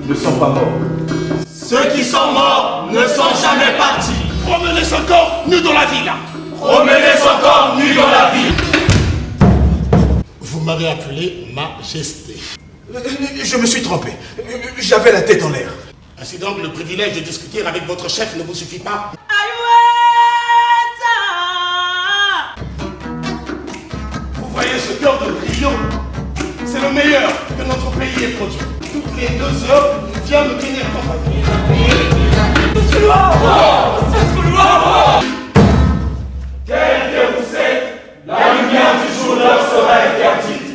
ne sont pas morts. Ceux qui sont morts ne sont jamais partis. Promenez son corps nu dans la ville. Promenez son corps nu dans la ville. Vous m'avez appelé Majesté. Je me suis trompé. J'avais la tête en l'air. Ainsi donc, le privilège de discuter avec votre chef ne vous suffit pas? Vous voyez ce cœur de brillant? C'est le meilleur que notre pays ait produit. Toutes les 2 heures, il vient me tenir compagnie. Quel que vous êtes, la lumière du jour leur sera interdite.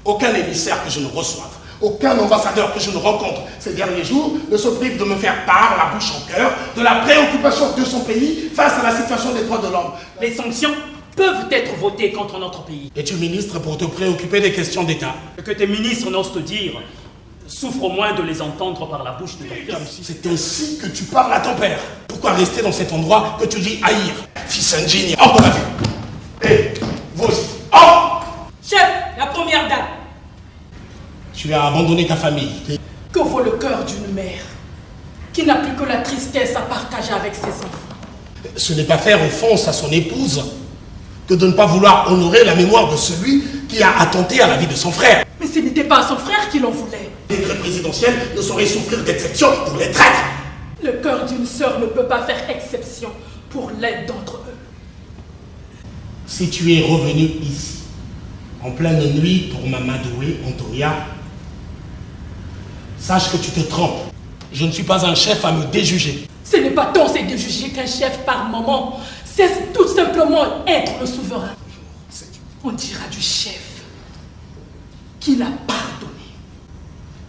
Aucun émissaire que je ne reçoive, aucun ambassadeur que je ne rencontre ces derniers jours ne se prive de me faire part, la bouche en cœur, de la préoccupation de son pays face à la situation des droits de l'homme. Les sanctions peuvent être votées contre notre pays. Es-tu ministre pour te préoccuper des questions d'État? Ce que tes ministres n'osent te dire, souffre au moins de les entendre par la bouche de ton fils. C'est ainsi que tu parles à ton père. Pourquoi rester dans cet endroit que tu dis haïr? Fils indigne, hors de la vue. Et vous aussi, hors! Chef, la première dame. Tu as abandonné ta famille. Que vaut le cœur d'une mère qui n'a plus que la tristesse à partager avec ses enfants? Ce n'est pas faire offense à son épouse que de ne pas vouloir honorer la mémoire de celui qui a attenté à la vie de son frère. Mais ce n'était pas à son frère qu'il en voulait. Le décret présidentiel ne saurait souffrir d'exception pour les traîtres. Le cœur d'une sœur ne peut pas faire exception pour l'aide d'entre eux. Si tu es revenu ici, en pleine nuit pour m'amadouer, Antonia, sache que tu te trompes. Je ne suis pas un chef à me déjuger. Ce n'est pas tant c'est de juger qu'un chef par moment, c'est tout simplement être le souverain. On dira du chef qu'il a pardonné.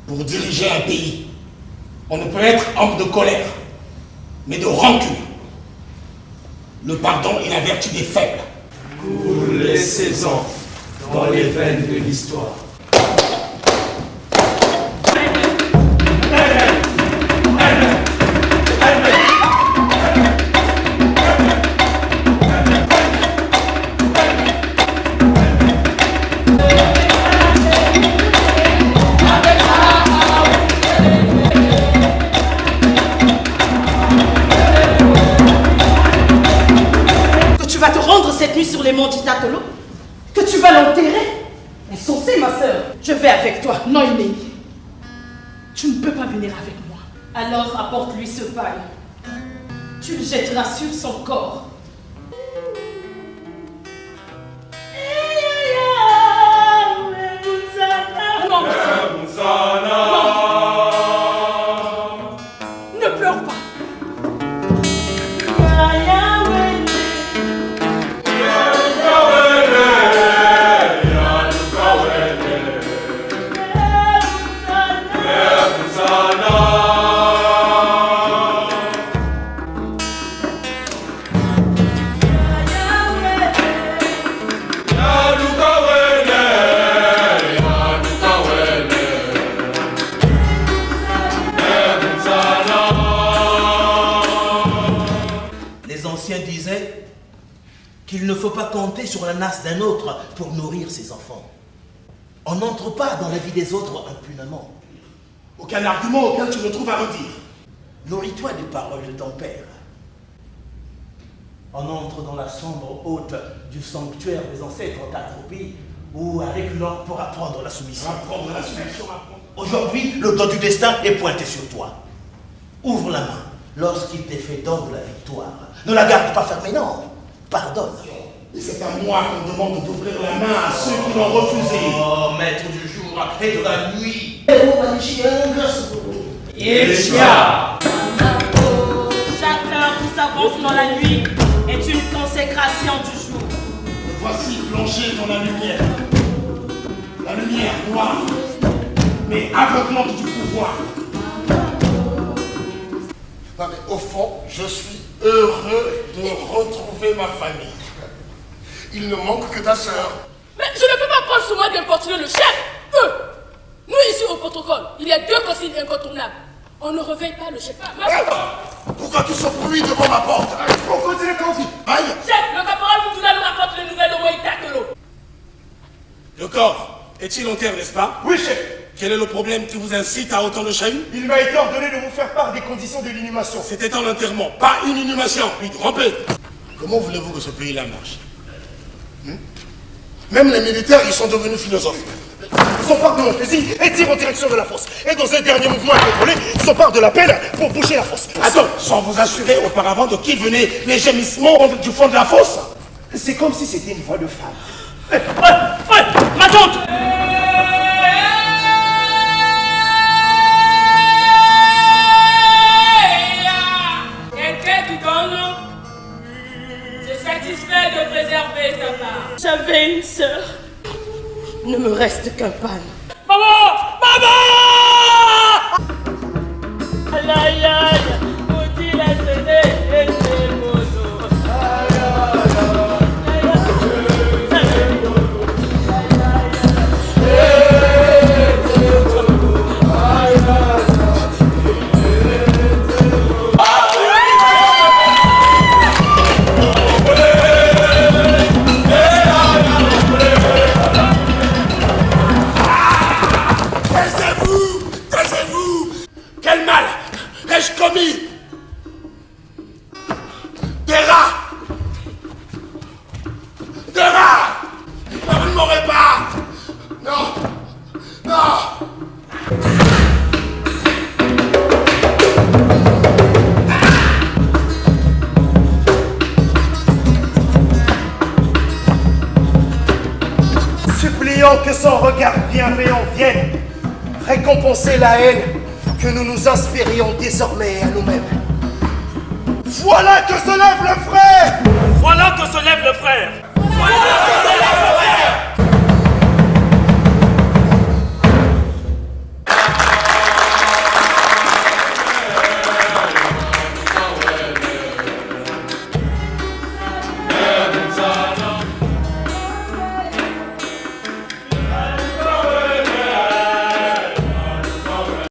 Pour diriger un pays, on ne peut être homme de colère, mais de rancune. Le pardon est la vertu des faibles. Laissez-en dans les veines de l'histoire. Tu vas te rendre cette nuit sur les monts d'Itatolo? Que tu vas l'enterrer? Insensé, ma sœur. Je vais avec toi. Non, Inéi. Tu ne peux pas venir avec moi. Alors apporte-lui ce paille. Tu le jetteras sur son corps. Non, ne pleure pas. Qu'il ne faut pas compter sur la nasse d'un autre pour nourrir ses enfants. On n'entre pas dans la vie des autres impunément. Aucun argument auquel tu me trouves à redire. Nourris-toi des paroles de ton père. On entre dans la chambre haute du sanctuaire des ancêtres accroupis ou avec l'or pour apprendre la soumission. Apprendre la soumission, apprendre. Aujourd'hui, le dos du destin est pointé sur toi. Ouvre la main lorsqu'il t'est fait don de la victoire. Ne la garde pas fermée, non. Pardonne. Et c'est à moi qu'on demande d'ouvrir la main à ceux qui l'ont refusé. Oh, maître du jour et de la nuit. Yeshua. Chaque heure qui s'avance dans la nuit est une consécration du jour. Me voici plongé dans la lumière. La lumière noire, mais aveuglante du pouvoir. Non mais au fond, je suis heureux de retrouver ma famille. Il ne manque que ta sœur. Mais je ne peux pas prendre soin d'importuner le chef. Nous ici au protocole, il y a 2 consignes incontournables. On ne réveille pas le chef. Pourquoi tout ce bruit devant ma porte? Pourquoi tu es conduit? Aïe! Chef, le caporal Moutoula nous rapporte les nouvelles de Moïta Tolo. Le corps est-il en terre, n'est-ce pas? Oui, chef. Quel est le problème qui vous incite à autant de chahut? Il m'a été ordonné de vous faire part des conditions de l'inhumation. C'était un enterrement, pas une inhumation. Vite, rompez! Comment voulez-vous que ce pays-là marche? Même les militaires, ils sont devenus philosophes. Ils s'emparent de mon fusil et tirent en direction de la fosse. Et dans un dernier mouvement incontrôlé, ils s'emparent de la pelle pour boucher la fosse. Attends, sans vous assurer auparavant de qui venaient les gémissements du fond de la fosse? C'est comme si c'était une voix de femme. Ma tante! Quelqu'un qui donne se satisfait de préserver sa part. J'avais une sœur. Il ne me reste qu'un pan. Maman! Maman! Aïe aïe aïe, maudit la jeunesse et ses monos. Aïe aïe Taisez-vous! Quel mal ai-je commis? Des rats! Des rats! Non, vous ne m'aurez pas! Non! Non! Suppliant que son regard bienveillant vienne récompenser la haine que nous nous inspirions désormais à nous-mêmes. Voilà que se lève le frère! Voilà que se lève le frère! Voilà que se